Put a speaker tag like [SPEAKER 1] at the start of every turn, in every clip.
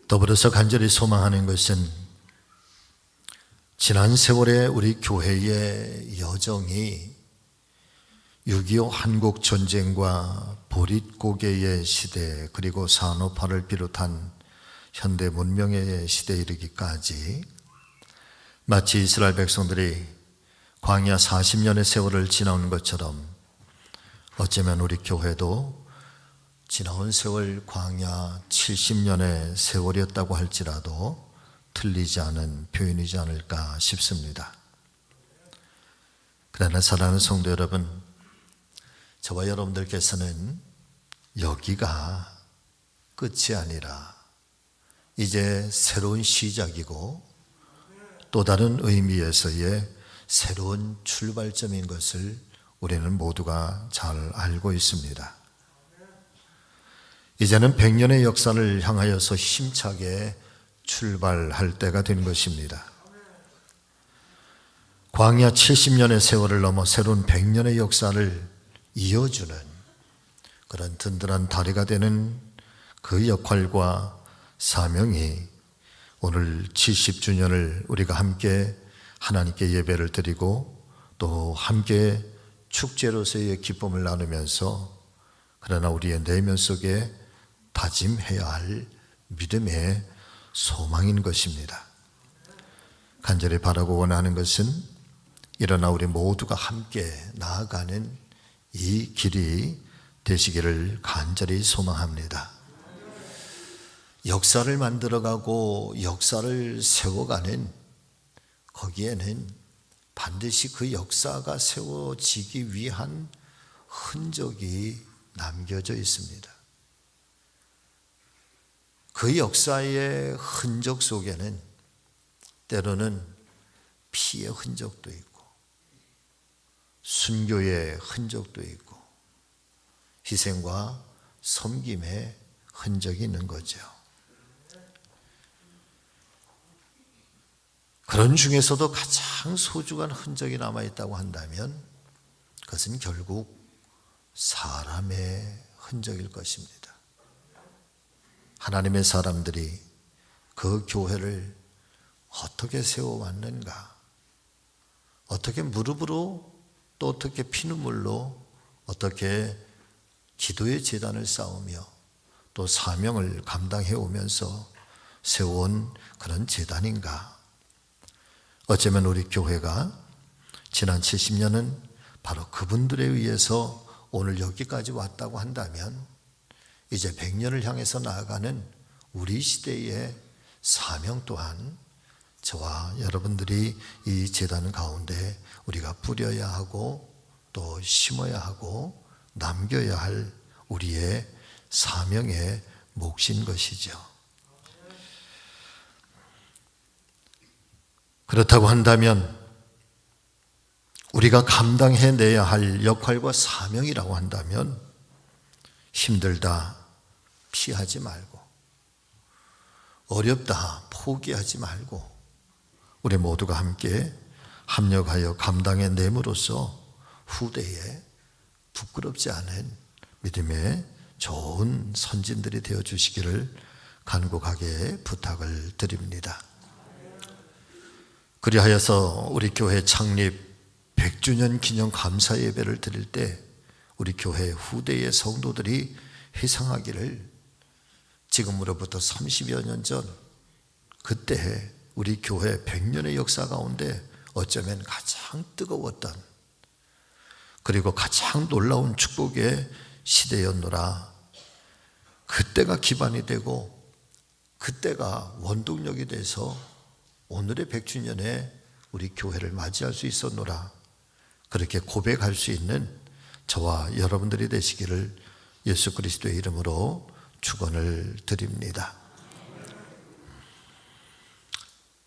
[SPEAKER 1] 더불어서 간절히 소망하는 것은 지난 세월의 우리 교회의 여정이 6.25 한국전쟁과 보릿고개의 시대, 그리고 산업화를 비롯한 현대 문명의 시대에 이르기까지 마치 이스라엘 백성들이 광야 40년의 세월을 지나온 것처럼 어쩌면 우리 교회도 지나온 세월 광야 70년의 세월이었다고 할지라도 틀리지 않은 표현이지 않을까 싶습니다. 그러나 사랑하는 성도 여러분, 저와 여러분들께서는 여기가 끝이 아니라 이제 새로운 시작이고 또 다른 의미에서의 새로운 출발점인 것을 우리는 모두가 잘 알고 있습니다. 이제는 100년의 역사를 향하여서 힘차게 출발할 때가 된 것입니다. 광야 70년의 세월을 넘어 새로운 100년의 역사를 이어주는 그런 든든한 다리가 되는 그 역할과 사명이 오늘 70주년을 우리가 함께 하나님께 예배를 드리고 또 함께 축제로서의 기쁨을 나누면서 그러나 우리의 내면 속에 다짐해야 할 믿음의 소망인 것입니다. 간절히 바라고 원하는 것은 일어나 우리 모두가 함께 나아가는 이 길이 되시기를 간절히 소망합니다. 역사를 만들어가고 역사를 세워가는 거기에는 반드시 그 역사가 세워지기 위한 흔적이 남겨져 있습니다. 그 역사의 흔적 속에는 때로는 피의 흔적도 있고 순교의 흔적도 있고 희생과 섬김의 흔적이 있는 거죠. 그런 중에서도 가장 소중한 흔적이 남아있다고 한다면 그것은 결국 사람의 흔적일 것입니다. 하나님의 사람들이 그 교회를 어떻게 세워왔는가, 어떻게 무릎으로 또 어떻게 피눈물로 어떻게 기도의 제단을 쌓으며 또 사명을 감당해 오면서 세워온 그런 제단인가. 어쩌면 우리 교회가 지난 70년은 바로 그분들에 의해서 오늘 여기까지 왔다고 한다면 이제 100년을 향해서 나아가는 우리 시대의 사명 또한 저와 여러분들이 이 제단 가운데 우리가 뿌려야 하고 또 심어야 하고 남겨야 할 우리의 사명의 몫인 것이죠. 그렇다고 한다면 우리가 감당해내야 할 역할과 사명이라고 한다면 힘들다 피하지 말고 어렵다 포기하지 말고 우리 모두가 함께 합력하여 감당해냄으로써 후대에 부끄럽지 않은 믿음의 좋은 선진들이 되어 주시기를 간곡하게 부탁을 드립니다. 그리하여서 우리 교회 창립 100주년 기념 감사 예배를 드릴 때 우리 교회 후대의 성도들이 회상하기를 지금으로부터 30여 년 전 그때 우리 교회 100년의 역사 가운데 어쩌면 가장 뜨거웠던 그리고 가장 놀라운 축복의 시대였노라. 그때가 기반이 되고 그때가 원동력이 돼서 오늘의 100주년에 우리 교회를 맞이할 수 있었노라. 그렇게 고백할 수 있는 저와 여러분들이 되시기를 예수 그리스도의 이름으로 축원을 드립니다.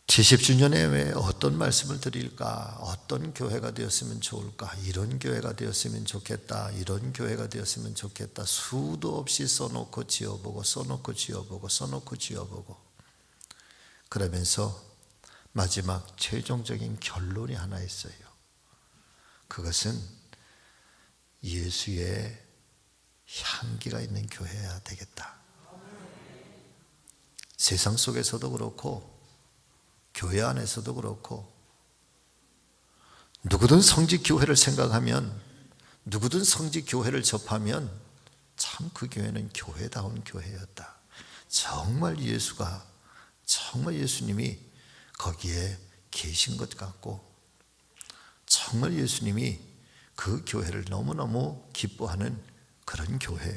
[SPEAKER 1] 70주년에 왜 어떤 말씀을 드릴까? 어떤 교회가 되었으면 좋을까? 이런 교회가 되었으면 좋겠다. 이런 교회가 되었으면 좋겠다. 수도 없이 써놓고 지어보고 써놓고 지어보고 써놓고 지어보고 그러면서 마지막 최종적인 결론이 하나 있어요. 그것은 예수의 향기가 있는 교회여야 되겠다. 세상 속에서도 그렇고 교회 안에서도 그렇고 누구든 성직 교회를 생각하면, 누구든 성직 교회를 접하면 참 그 교회는 교회다운 교회였다. 정말 예수님이 거기에 계신 것 같고, 정말 예수님이 그 교회를 너무너무 기뻐하는 그런 교회.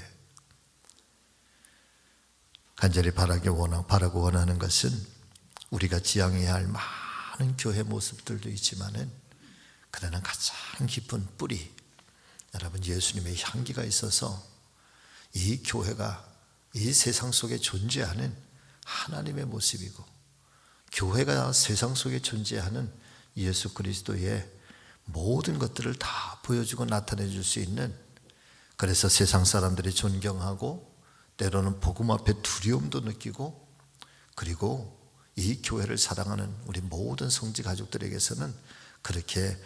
[SPEAKER 1] 간절히 바라고 원하는 것은 우리가 지향해야 할 많은 교회 모습들도 있지만은, 그러나 가장 깊은 뿌리, 여러분 예수님의 향기가 있어서 이 교회가 이 세상 속에 존재하는 하나님의 모습이고, 교회가 세상 속에 존재하는 예수 그리스도의 모든 것들을 다 보여주고 나타내 줄 수 있는, 그래서 세상 사람들이 존경하고 때로는 복음 앞에 두려움도 느끼고, 그리고 이 교회를 사랑하는 우리 모든 성지 가족들에게서는 그렇게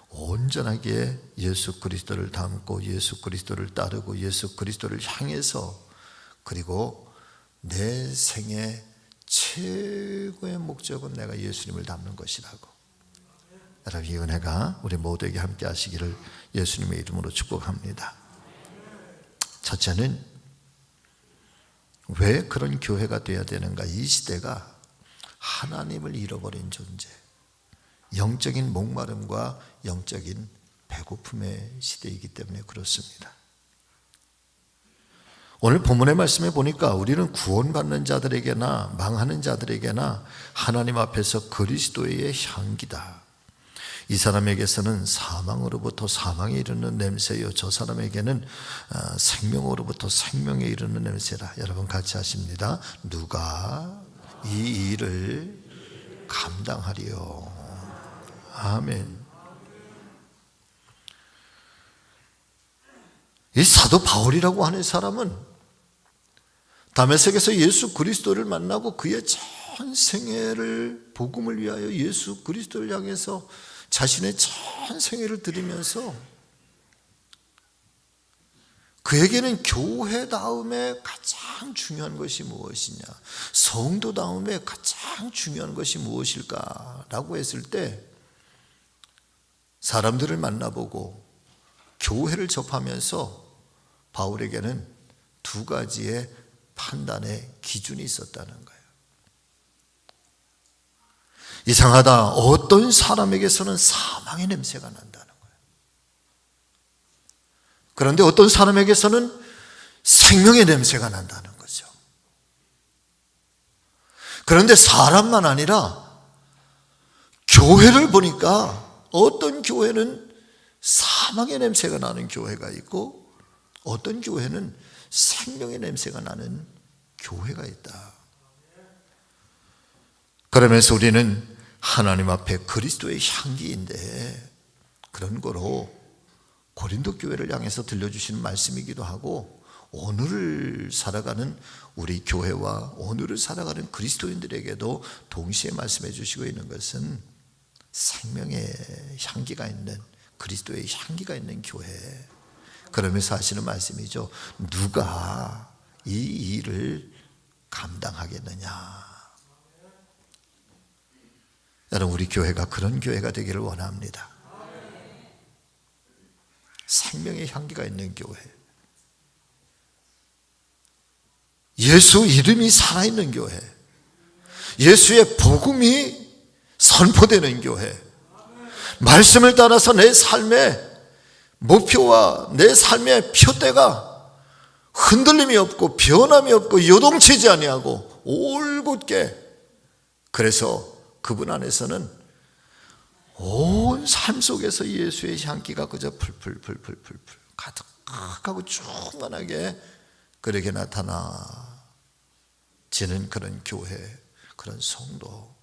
[SPEAKER 1] 온전하게 예수 그리스도를 닮고 예수 그리스도를 따르고 예수 그리스도를 향해서, 그리고 내 생의 최고의 목적은 내가 예수님을 닮는 것이라고. 여러분 이 은혜가 우리 모두에게 함께 하시기를 예수님의 이름으로 축복합니다. 첫째는 왜 그런 교회가 되어야 되는가? 이 시대가 하나님을 잃어버린 존재, 영적인 목마름과 영적인 배고픔의 시대이기 때문에 그렇습니다. 오늘 본문의 말씀에 보니까 우리는 구원받는 자들에게나 망하는 자들에게나 하나님 앞에서 그리스도의 향기다. 이 사람에게서는 사망으로부터 사망에 이르는 냄새요, 저 사람에게는 생명으로부터 생명에 이르는 냄새라. 여러분 같이 하십니다. 누가 이 일을 감당하리요. 아멘. 이 사도 바울이라고 하는 사람은 다메섹에서 예수 그리스도를 만나고 그의 전 생애를 복음을 위하여 예수 그리스도를 향해서 자신의 전 생애를 드리면서, 그에게는 교회 다음에 가장 중요한 것이 무엇이냐, 성도 다음에 가장 중요한 것이 무엇일까라고 했을 때, 사람들을 만나보고 교회를 접하면서 바울에게는 두 가지의 판단의 기준이 있었다는 거예요. 이상하다. 어떤 사람에게서는 사망의 냄새가 난다는 거예요. 그런데 어떤 사람에게서는 생명의 냄새가 난다는 거죠. 그런데 사람만 아니라 교회를 보니까 어떤 교회는 사망의 냄새가 나는 교회가 있고, 어떤 교회는 생명의 냄새가 나는 교회가 있다. 그러면서 우리는 하나님 앞에 그리스도의 향기인데, 그런 거로 고린도 교회를 향해서 들려주시는 말씀이기도 하고, 오늘을 살아가는 우리 교회와 오늘을 살아가는 그리스도인들에게도 동시에 말씀해 주시고 있는 것은 생명의 향기가 있는, 그리스도의 향기가 있는 교회. 그러면서 하시는 말씀이죠. 누가 이 일을 감당하겠느냐. 여러분 우리 교회가 그런 교회가 되기를 원합니다. 생명의 향기가 있는 교회, 예수 이름이 살아있는 교회, 예수의 복음이 선포되는 교회, 말씀을 따라서 내 삶의 목표와 내 삶의 표대가 흔들림이 없고 변함이 없고 요동치지 아니하고 올곧게, 그래서 그분 안에서는 온 삶 속에서 예수의 향기가 그저 풀풀풀풀풀 가득하고 충만하게 그렇게 나타나지는 그런 교회, 그런 성도.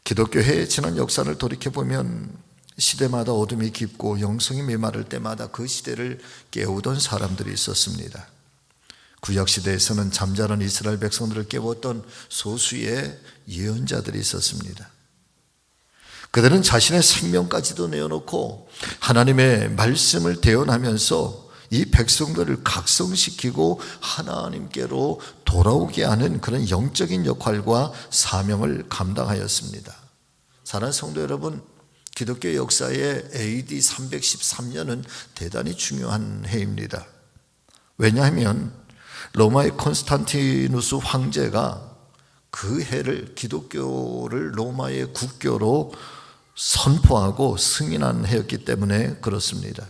[SPEAKER 1] 기독교회의 지난 역사를 돌이켜보면 시대마다 어둠이 깊고 영성이 메마를 때마다 그 시대를 깨우던 사람들이 있었습니다. 구약시대에서는 잠자는 이스라엘 백성들을 깨웠던 소수의 예언자들이 있었습니다. 그들은 자신의 생명까지도 내어놓고 하나님의 말씀을 대언하면서 이 백성들을 각성시키고 하나님께로 돌아오게 하는 그런 영적인 역할과 사명을 감당하였습니다. 사랑하는 성도 여러분, 기독교 역사의 AD 313년은 대단히 중요한 해입니다. 왜냐하면 로마의 콘스탄티누스 황제가 그 해를 기독교를 로마의 국교로 선포하고 승인한 해였기 때문에 그렇습니다.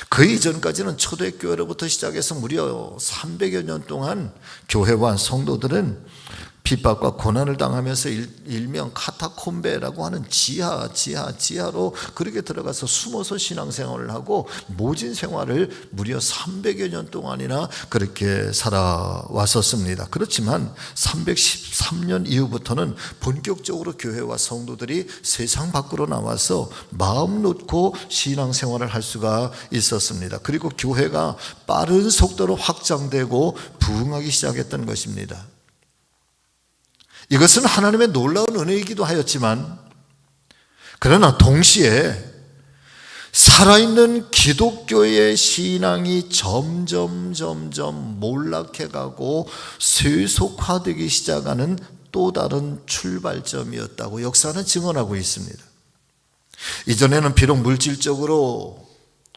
[SPEAKER 1] 그 이전까지는 초대교회로부터 시작해서 무려 300여 년 동안 교회와 성도들은 핍박과 고난을 당하면서 일명 카타콤베라고 하는 지하로 그렇게 들어가서 숨어서 신앙생활을 하고 모진 생활을 무려 300여 년 동안이나 그렇게 살아왔었습니다. 그렇지만 313년 이후부터는 본격적으로 교회와 성도들이 세상 밖으로 나와서 마음 놓고 신앙생활을 할 수가 있었습니다. 그리고 교회가 빠른 속도로 확장되고 부흥하기 시작했던 것입니다. 이것은 하나님의 놀라운 은혜이기도 하였지만, 그러나 동시에 살아있는 기독교의 신앙이 점점 몰락해가고 쇠속화되기 시작하는 또 다른 출발점이었다고 역사는 증언하고 있습니다. 이전에는 비록 물질적으로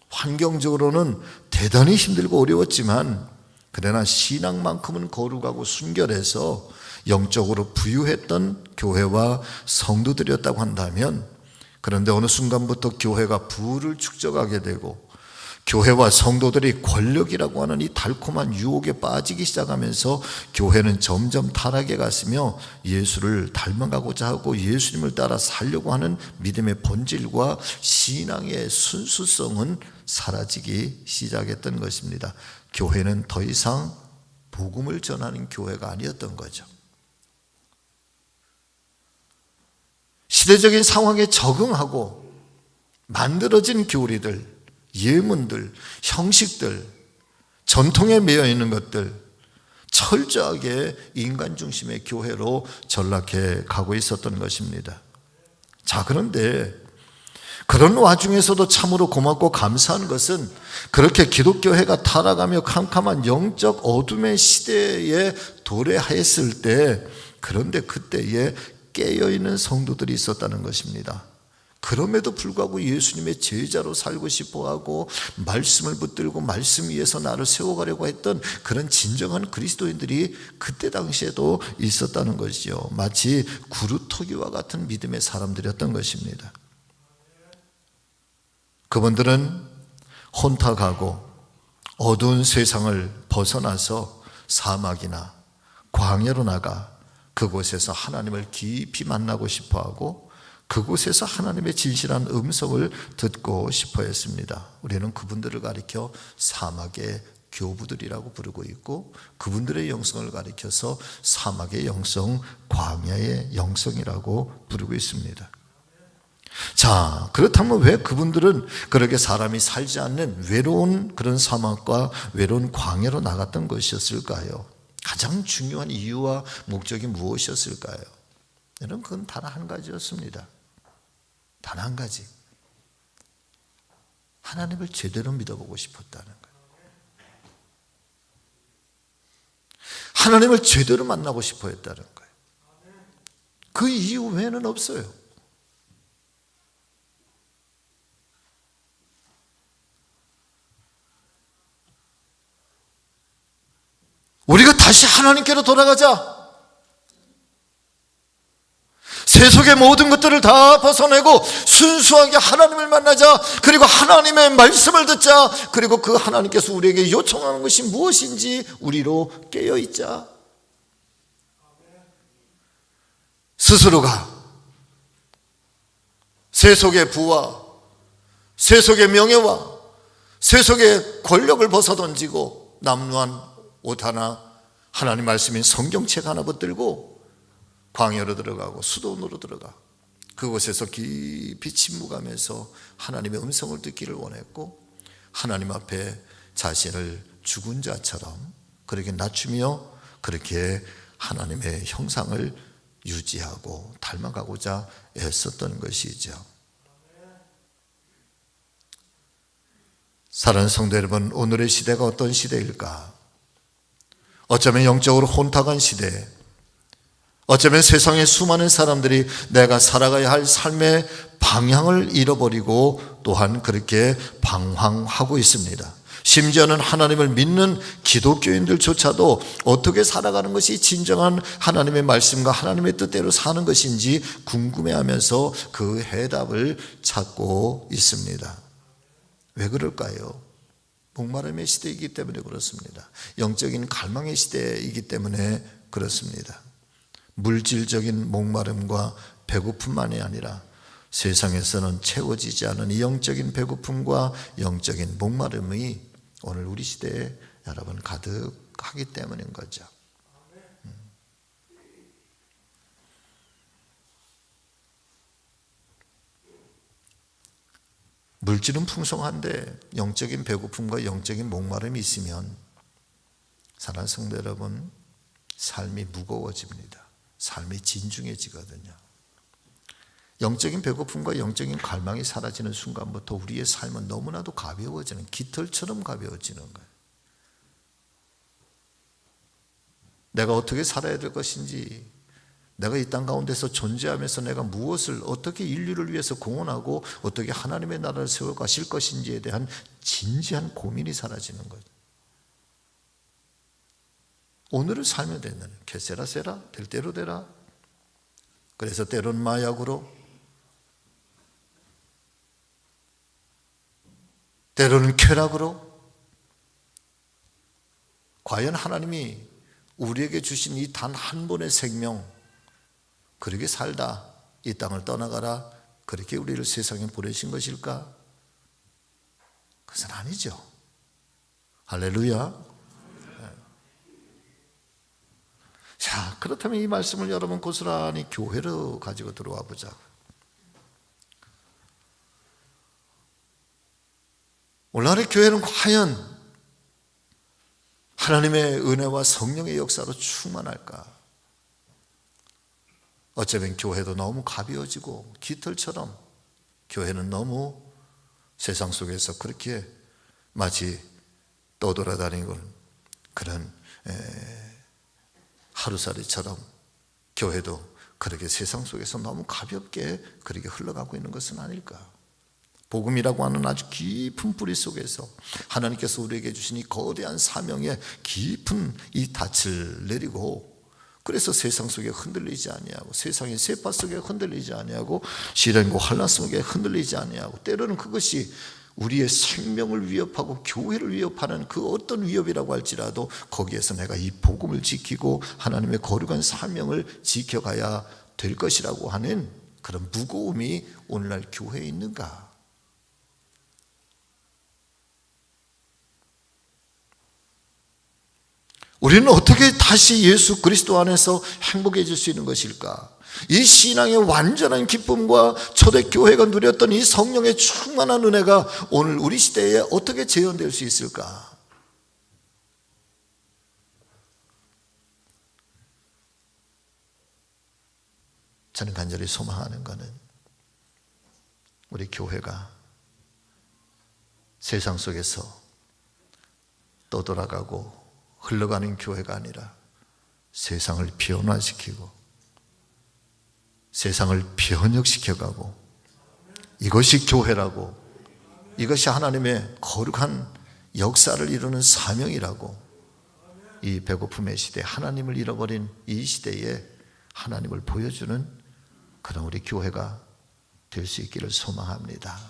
[SPEAKER 1] 환경적으로는 대단히 힘들고 어려웠지만, 그러나 신앙만큼은 거룩하고 순결해서 영적으로 부유했던 교회와 성도들이었다고 한다면, 그런데 어느 순간부터 교회가 부를 축적하게 되고 교회와 성도들이 권력이라고 하는 이 달콤한 유혹에 빠지기 시작하면서 교회는 점점 타락해 갔으며 예수를 닮아가고자 하고 예수님을 따라 살려고 하는 믿음의 본질과 신앙의 순수성은 사라지기 시작했던 것입니다. 교회는 더 이상 복음을 전하는 교회가 아니었던 거죠. 시대적인 상황에 적응하고 만들어진 교리들, 예문들, 형식들, 전통에 매여 있는 것들, 철저하게 인간 중심의 교회로 전락해 가고 있었던 것입니다. 자, 그런데 그런 와중에서도 참으로 고맙고 감사한 것은, 그렇게 기독교회가 타락하며 캄캄한 영적 어둠의 시대에 도래하였을 때, 그런데 그때에 깨어있는 성도들이 있었다는 것입니다. 그럼에도 불구하고 예수님의 제자로 살고 싶어하고 말씀을 붙들고 말씀 위에서 나를 세워가려고 했던 그런 진정한 그리스도인들이 그때 당시에도 있었다는 것이죠. 마치 구루토기와 같은 믿음의 사람들이었던 것입니다. 그분들은 혼탁하고 어두운 세상을 벗어나서 사막이나 광야로 나가 그곳에서 하나님을 깊이 만나고 싶어하고 그곳에서 하나님의 진실한 음성을 듣고 싶어 했습니다. 우리는 그분들을 가리켜 사막의 교부들이라고 부르고 있고, 그분들의 영성을 가리켜서 사막의 영성, 광야의 영성이라고 부르고 있습니다. 자, 그렇다면 왜 그분들은 그렇게 사람이 살지 않는 외로운 그런 사막과 외로운 광야로 나갔던 것이었을까요? 가장 중요한 이유와 목적이 무엇이었을까요? 여러분, 그건 단 한 가지였습니다. 단 한 가지. 하나님을 제대로 믿어보고 싶었다는 거예요. 하나님을 제대로 만나고 싶어 했다는 거예요. 그 이유 외에는 없어요. 우리가 다시 하나님께로 돌아가자. 세속의 모든 것들을 다 벗어내고 순수하게 하나님을 만나자. 그리고 하나님의 말씀을 듣자. 그리고 그 하나님께서 우리에게 요청하는 것이 무엇인지 우리로 깨어있자. 스스로가 세속의 부와 세속의 명예와 세속의 권력을 벗어던지고 남루한 옷 하나, 하나님 말씀인 성경책 하나 붙들고 광야로 들어가고 수도원으로 들어가 그곳에서 깊이 침묵하면서 하나님의 음성을 듣기를 원했고, 하나님 앞에 자신을 죽은 자처럼 그렇게 낮추며 그렇게 하나님의 형상을 유지하고 닮아가고자 애썼던 것이죠. 사랑하는 성도 여러분, 오늘의 시대가 어떤 시대일까? 어쩌면 영적으로 혼탁한 시대, 어쩌면 세상의 수많은 사람들이 내가 살아가야 할 삶의 방향을 잃어버리고 또한 그렇게 방황하고 있습니다. 심지어는 하나님을 믿는 기독교인들조차도 어떻게 살아가는 것이 진정한 하나님의 말씀과 하나님의 뜻대로 사는 것인지 궁금해하면서 그 해답을 찾고 있습니다. 왜 그럴까요? 목마름의 시대이기 때문에 그렇습니다. 영적인 갈망의 시대이기 때문에 그렇습니다. 물질적인 목마름과 배고픔만이 아니라 세상에서는 채워지지 않은 이 영적인 배고픔과 영적인 목마름이 오늘 우리 시대에 여러분 가득하기 때문인 거죠. 물질은 풍성한데 영적인 배고픔과 영적인 목마름이 있으면 사랑하는 성도 여러분, 삶이 무거워집니다. 삶이 진중해지거든요. 영적인 배고픔과 영적인 갈망이 사라지는 순간부터 우리의 삶은 너무나도 가벼워지는, 깃털처럼 가벼워지는 거예요. 내가 어떻게 살아야 될 것인지, 내가 이 땅 가운데서 존재하면서 내가 무엇을 어떻게 인류를 위해서 공헌하고 어떻게 하나님의 나라를 세워가실 것인지에 대한 진지한 고민이 사라지는 거예요. 오늘을 살면 되는, 개세라 세라, 될 대로 되라. 그래서 때로는 마약으로, 때로는 쾌락으로, 과연 하나님이 우리에게 주신 이 단 한 번의 생명, 그렇게 살다 이 땅을 떠나가라, 그렇게 우리를 세상에 보내신 것일까? 그것은 아니죠. 할렐루야. 자, 그렇다면 이 말씀을 여러분 고스란히 교회로 가지고 들어와 보자고요. 오늘날의 교회는 과연 하나님의 은혜와 성령의 역사로 충만할까? 어쩌면 교회도 너무 가벼워지고 깃털처럼, 교회는 너무 세상 속에서 그렇게 마치 떠돌아다니는 그런 하루살이처럼 교회도 그렇게 세상 속에서 너무 가볍게 그렇게 흘러가고 있는 것은 아닐까? 복음이라고 하는 아주 깊은 뿌리 속에서 하나님께서 우리에게 주신 이 거대한 사명에 깊은 이 닻을 내리고, 그래서 세상 속에 흔들리지 아니하고, 세상의 쇠파 속에 흔들리지 아니하고, 시련과 환난 속에 흔들리지 아니하고, 때로는 그것이 우리의 생명을 위협하고 교회를 위협하는 그 어떤 위협이라고 할지라도 거기에서 내가 이 복음을 지키고 하나님의 거룩한 사명을 지켜가야 될 것이라고 하는 그런 무거움이 오늘날 교회에 있는가? 우리는 어떻게 다시 예수 그리스도 안에서 행복해질 수 있는 것일까? 이 신앙의 완전한 기쁨과 초대교회가 누렸던 이 성령의 충만한 은혜가 오늘 우리 시대에 어떻게 재현될 수 있을까? 저는 간절히 소망하는 것은 우리 교회가 세상 속에서 떠돌아가고 흘러가는 교회가 아니라 세상을 변화시키고 세상을 변혁시켜가고, 이것이 교회라고, 이것이 하나님의 거룩한 역사를 이루는 사명이라고, 이 배고픔의 시대, 하나님을 잃어버린 이 시대에 하나님을 보여주는 그런 우리 교회가 될 수 있기를 소망합니다.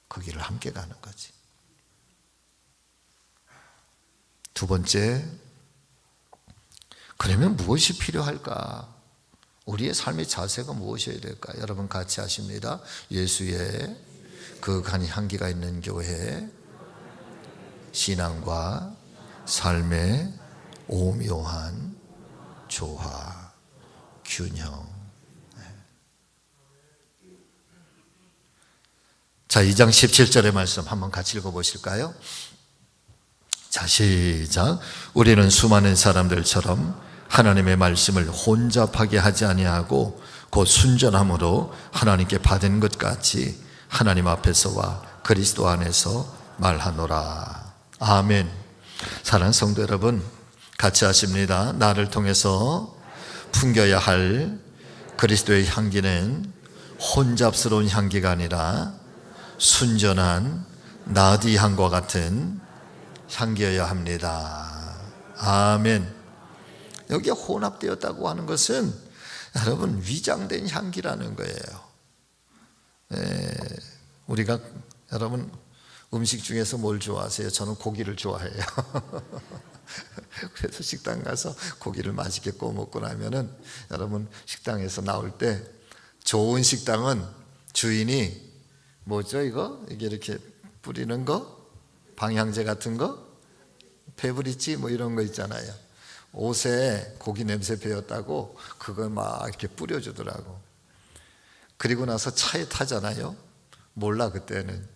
[SPEAKER 1] 그 길을 함께 가는 거지. 두 번째, 그러면 무엇이 필요할까? 우리의 삶의 자세가 무엇이어야 될까? 여러분 같이 하십니다. 예수의 거룩한 향기가 있는 교회, 신앙과 삶의 오묘한 조화, 균형. 자, 2장 17절의 말씀 한번 같이 읽어보실까요? 자, 시작. 우리는 수많은 사람들처럼 하나님의 말씀을 혼잡하게 하지 아니하고 곧 순전함으로 하나님께 받은 것 같이 하나님 앞에서와 그리스도 안에서 말하노라. 아멘. 사랑하는 성도 여러분, 같이 하십니다. 나를 통해서 풍겨야 할 그리스도의 향기는 혼잡스러운 향기가 아니라 순전한 나디 향과 같은 향기여야 합니다. 아멘. 여기에 혼합되었다고 하는 것은 여러분 위장된 향기라는 거예요. 우리가 여러분 음식 중에서 뭘 좋아하세요? 저는 고기를 좋아해요. 그래서 식당 가서 고기를 맛있게 구워 먹고 나면은 여러분 식당에서 나올 때 좋은 식당은 주인이 뭐죠 이거? 이게 이렇게 뿌리는 거? 방향제 같은 거? 페브리치 뭐 이런 거 있잖아요. 옷에 고기 냄새 배었다고 그걸 막 이렇게 뿌려주더라고. 그리고 나서 차에 타잖아요. 몰라 그때는.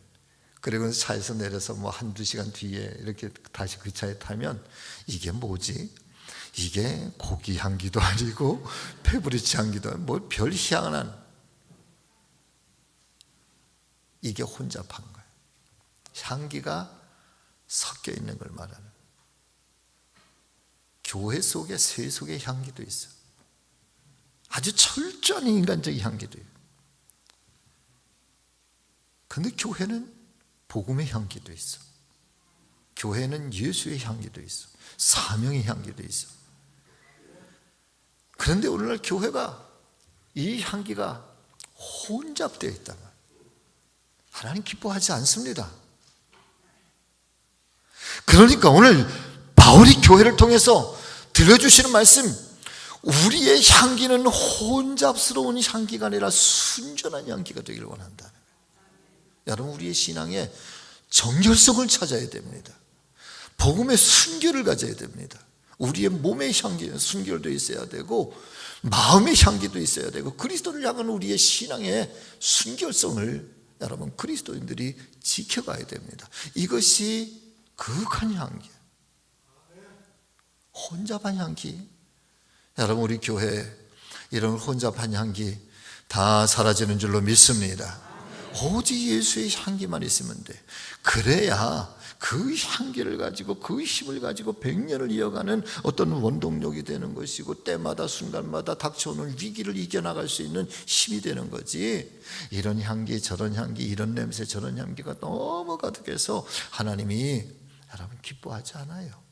[SPEAKER 1] 그리고 차에서 내려서 뭐 한두 시간 뒤에 이렇게 다시 그 차에 타면 이게 뭐지? 이게 고기 향기도 아니고 페브리치 향기도 아니고 뭐 별 희한한, 이게 혼잡한 거예요. 향기가 섞여 있는 걸 말하는. 교회 속에 세속의 향기도 있어. 아주 철저한 인간적인 향기도 있어요. 근데 교회는 복음의 향기도 있어. 교회는 예수의 향기도 있어. 사명의 향기도 있어. 그런데 오늘날 교회가 이 향기가 혼잡되어 있단 말이에요. 하나님 기뻐하지 않습니다. 그러니까 오늘 바울이 교회를 통해서 들려주시는 말씀, 우리의 향기는 혼잡스러운 향기가 아니라 순전한 향기가 되기를 원한다는 거예요. 여러분, 우리의 신앙에 정결성을 찾아야 됩니다. 복음의 순결을 가져야 됩니다. 우리의 몸의 향기는 순결도 있어야 되고 마음의 향기도 있어야 되고 그리스도를 향한 우리의 신앙의 순결성을 여러분 그리스도인들이 지켜가야 됩니다. 이것이 거룩한 향기예요. 혼잡한 향기. 여러분 우리 교회 이런 혼잡한 향기 다 사라지는 줄로 믿습니다. 오직 예수의 향기만 있으면 돼. 그래야 그 향기를 가지고 그 힘을 가지고 100년을 이어가는 어떤 원동력이 되는 것이고 때마다 순간마다 닥쳐오는 위기를 이겨나갈 수 있는 힘이 되는 거지. 이런 향기 저런 향기 이런 냄새 저런 향기가 너무 가득해서 하나님이 여러분 기뻐하지 않아요.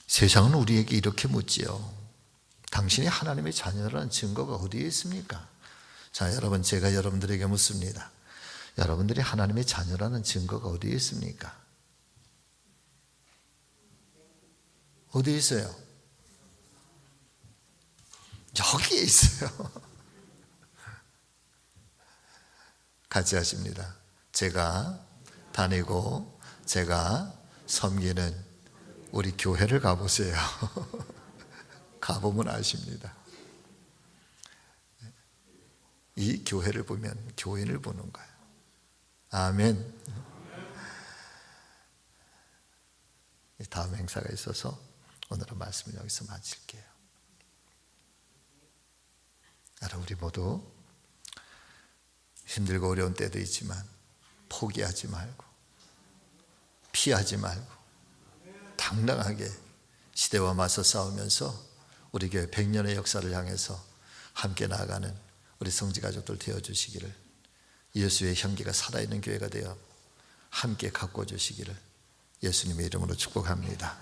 [SPEAKER 1] 세상은 우리에게 이렇게 묻지요. 당신이 하나님의 자녀라는 증거가 어디에 있습니까? 자, 여러분 제가 여러분들에게 묻습니다. 여러분들이 하나님의 자녀라는 증거가 어디에 있습니까? 어디에 있어요? 여기에 있어요. 같이 하십니다. 제가 다니고 제가 섬기는 우리 교회를 가보세요. 가보면 아십니다. 이 교회를 보면 교인을 보는 거예요. 아멘. 다음 행사가 있어서 오늘은 말씀을 여기서 마칠게요. 여러분 우리 모두 힘들고 어려운 때도 있지만 포기하지 말고 피하지 말고 당당하게 시대와 맞서 싸우면서 우리 교회 100년의 역사를 향해서 함께 나아가는 우리 성지 가족들 되어주시기를, 예수의 향기가 살아있는 교회가 되어 함께 가꿔주시기를 예수님의 이름으로 축복합니다.